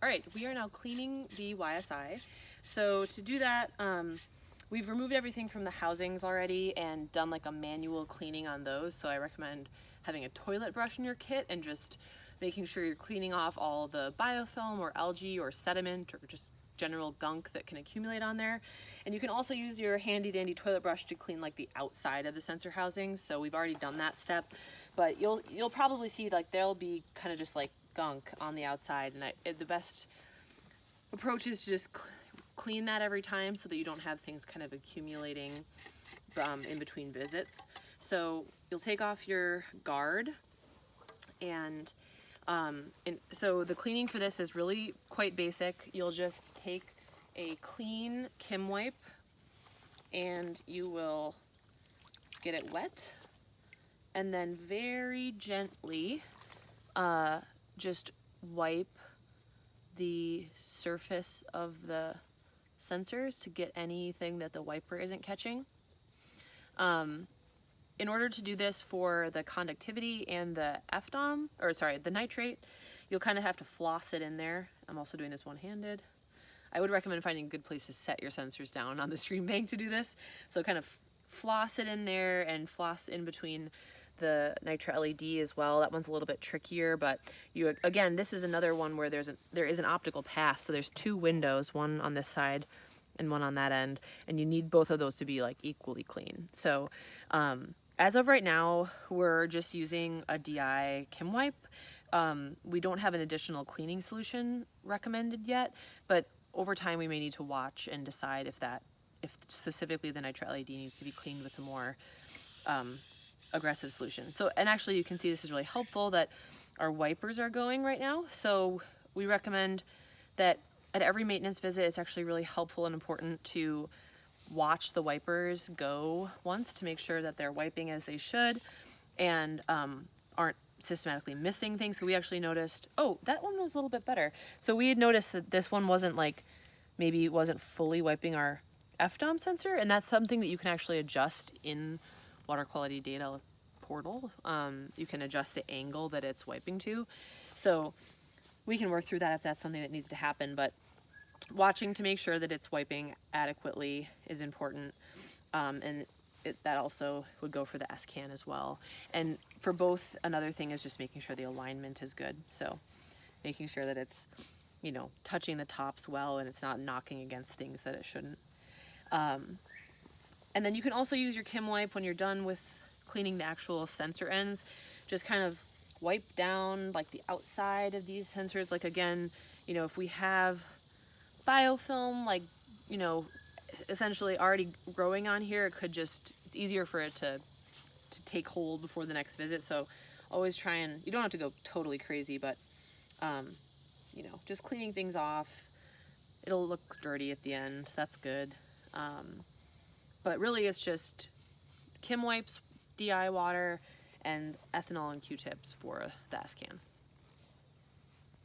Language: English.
All right, we are now cleaning the YSI. So to do that, we've removed everything from the housings already and done like a manual cleaning on those. So I recommend having a toilet brush in your kit and just making sure you're cleaning off all the biofilm or algae or sediment or just general gunk that can accumulate on there. And you can also use your handy dandy toilet brush to clean like the outside of the sensor housings. So we've already done that step, but you'll probably see like there'll be kind of just like gunk on the outside, and the best approach is to just clean that every time so that you don't have things kind of accumulating in between visits. So you'll take off your guard, and so the cleaning for this is really quite basic. You'll just take a clean Kim wipe and you will get it wet and then very gently just wipe the surface of the sensors to get anything that the wiper isn't catching. In order to do this for the conductivity and the the nitrate, you'll kind of have to floss it in there. I'm also doing this one-handed. I would recommend finding a good place to set your sensors down on the stream bank to do this. So kind of floss it in there and floss in between the nitro LED as well. That one's a little bit trickier, but again, this is another one where there is an optical path. So there's two windows, one on this side and one on that end, and you need both of those to be like equally clean. So as of right now, we're just using a DI Kim wipe. We don't have an additional cleaning solution recommended yet, but over time we may need to watch and decide if specifically the nitro LED needs to be cleaned with a more aggressive solution. So, and actually you can see this is really helpful that our wipers are going right now. So we recommend that at every maintenance visit, it's actually really helpful and important to watch the wipers go once to make sure that they're wiping as they should and aren't systematically missing things. So we actually noticed, oh, that one was a little bit better. So we had noticed that this one wasn't maybe wasn't fully wiping our FDOM sensor, and that's something that you can actually adjust in water quality data portal. You can adjust the angle that it's wiping to. So we can work through that if that's something that needs to happen, but watching to make sure that it's wiping adequately is important. And that also would go for the S-can as well. And for both, another thing is just making sure the alignment is good. So making sure that it's, touching the tops well and it's not knocking against things that it shouldn't. And then you can also use your Kim wipe when you're done with cleaning the actual sensor ends. Just kind of wipe down like the outside of these sensors. Like again, if we have biofilm, essentially already growing on here, it's easier for it to take hold before the next visit. So always try and, you don't have to go totally crazy, but, just cleaning things off. It'll look dirty at the end. That's good. But really it's just Kim wipes, DI water, and ethanol and Q-tips for the S-can.